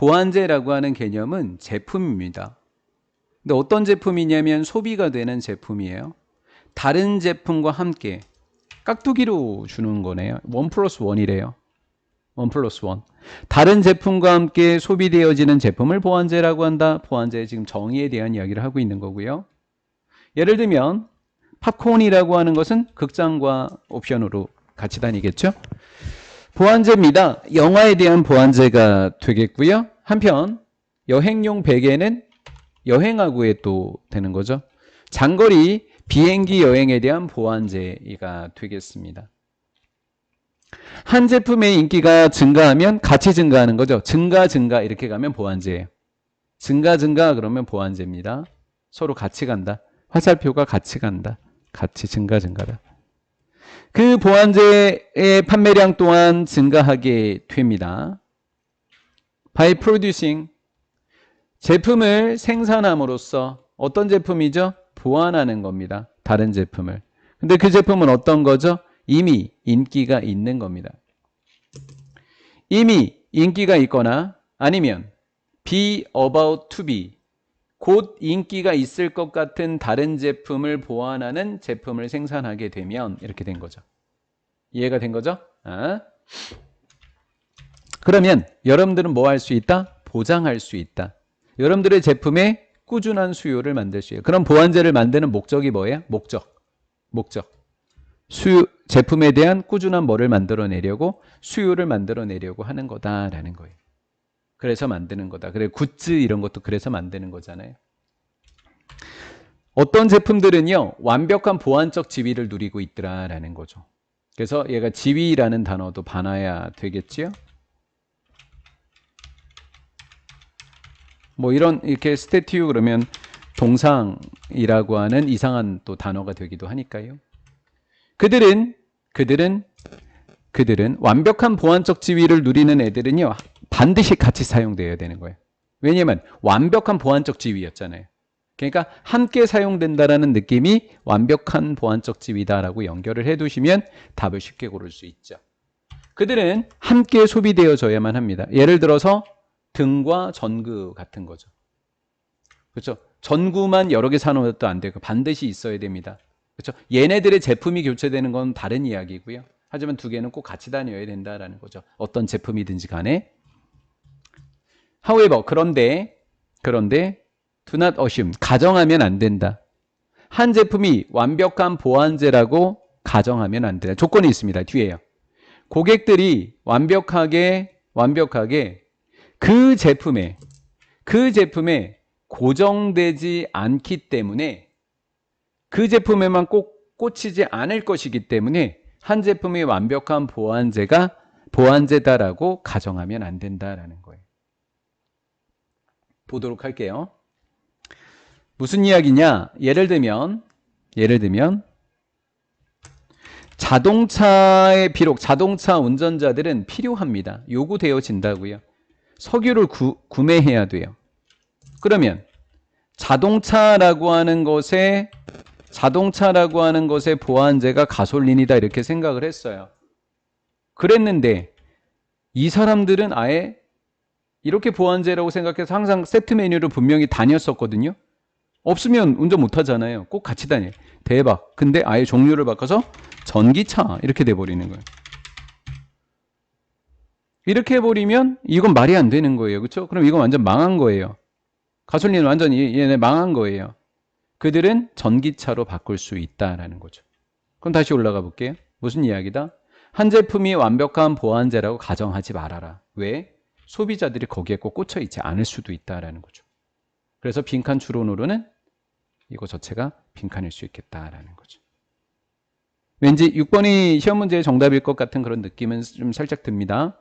보완제라고 하는 개념은 제품입니다. 근데 어떤 제품이냐면 소비가 되는 제품이에요. 다른 제품과 함께 깍두기로 주는 거네요. 1+1이래요. 1+1. 다른 제품과 함께 소비되어지는 제품을 보완제라고 한다. 보완제의 지금 정의에 대한 이야기를 하고 있는 거고요. 예를 들면 팝콘이라고 하는 것은 극장과 옵션으로 같이 다니겠죠. 보완제입니다. 영화에 대한 보완제가 되겠고요. 한편 여행용 베개는 여행하고에 또 되는 거죠. 장거리 비행기 여행에 대한 보완제가 되겠습니다. 한 제품의 인기가 증가하면 같이 증가하는 거죠. 증가 이렇게 가면 보완제예요. 증가 그러면 보완제입니다. 서로 같이 간다. 화살표가 같이 간다. 같이 증가다. 그 보완제의 판매량 또한 증가하게 됩니다. By producing, 제품을 생산함으로써 어떤 제품이죠? 보완하는 겁니다. 다른 제품을. 근데 그 제품은 어떤 거죠? 이미 인기가 있는 겁니다. 이미 인기가 있거나 아니면 be about to be, 곧 인기가 있을 것 같은 다른 제품을 보완하는 제품을 생산하게 되면 이렇게 된 거죠. 이해가 된 거죠? 그러면 여러분들은 뭐 할 수 있다? 보장할 수 있다. 여러분들의 제품에 꾸준한 수요를 만들 수 있어요. 그럼 보완제를 만드는 목적이 뭐예요? 목적. 제품에 대한 꾸준한 뭐를 만들어내려고, 수요를 만들어내려고 하는 거다라는 거예요. 그래서 만드는 거다. 그래, 굿즈 이런 것도 그래서 만드는 거잖아요. 어떤 제품들은요, 완벽한 보완적 지위를 누리고 있더라라는 거죠. 그래서 얘가 지위라는 단어도 봐놔야 되겠지요. 뭐 이렇게 스태튜 그러면 동상이라고 하는 이상한 또 단어가 되기도 하니까요. 그들은 완벽한 보완적 지위를 누리는 애들은요, 반드시 같이 사용되어야 되는 거예요. 왜냐면 완벽한 보완적 지위였잖아요. 그러니까 함께 사용된다라는 느낌이 완벽한 보완적 지위다라고 연결을 해두시면 답을 쉽게 고를 수 있죠. 그들은 함께 소비되어져야만 합니다. 예를 들어서 등과 전구 같은 거죠. 그렇죠? 전구만 여러 개 사놓은 것도 안 되고 반드시 있어야 됩니다. 그렇죠? 얘네들의 제품이 교체되는 건 다른 이야기고요. 하지만 두 개는 꼭 같이 다녀야 된다라는 거죠. 어떤 제품이든지 간에. However, 그런데 do not assume, 가정하면 안 된다. 한 제품이 완벽한 보완제라고 가정하면 안 된다. 조건이 있습니다. 뒤에요. 고객들이 완벽하게 그 제품에 고정되지 않기 때문에, 그 제품에만 꼭 꽂히지 않을 것이기 때문에 한 제품이 완벽한 보완제다라고 가정하면 안 된다라는 거예요. 보도록 할게요. 무슨 이야기냐? 예를 들면 비록 자동차 운전자들은 필요합니다. 요구되어진다고요. 석유를 구매해야 돼요. 그러면 자동차라고 하는 것의 보완제가 가솔린이다 이렇게 생각을 했어요. 그랬는데 이 사람들은 아예 이렇게 보완제라고 생각해서 항상 세트 메뉴를 분명히 다녔었거든요. 없으면 운전 못 하잖아요. 꼭 같이 다녀요. 대박. 근데 아예 종류를 바꿔서 전기차 이렇게 돼버리는 거예요. 이렇게 해버리면 이건 말이 안 되는 거예요. 그렇죠? 그럼 이건 완전 망한 거예요. 가솔린은 완전히 얘네 망한 거예요. 그들은 전기차로 바꿀 수 있다라는 거죠. 그럼 다시 올라가 볼게요. 무슨 이야기다? 한 제품이 완벽한 보완제라고 가정하지 말아라. 왜? 소비자들이 거기에 꼭 꽂혀 있지 않을 수도 있다라는 거죠. 그래서 빈칸 추론으로는 이거 자체가 빈칸일 수 있겠다라는 거죠. 왠지 6번이 시험 문제의 정답일 것 같은 그런 느낌은 좀 살짝 듭니다.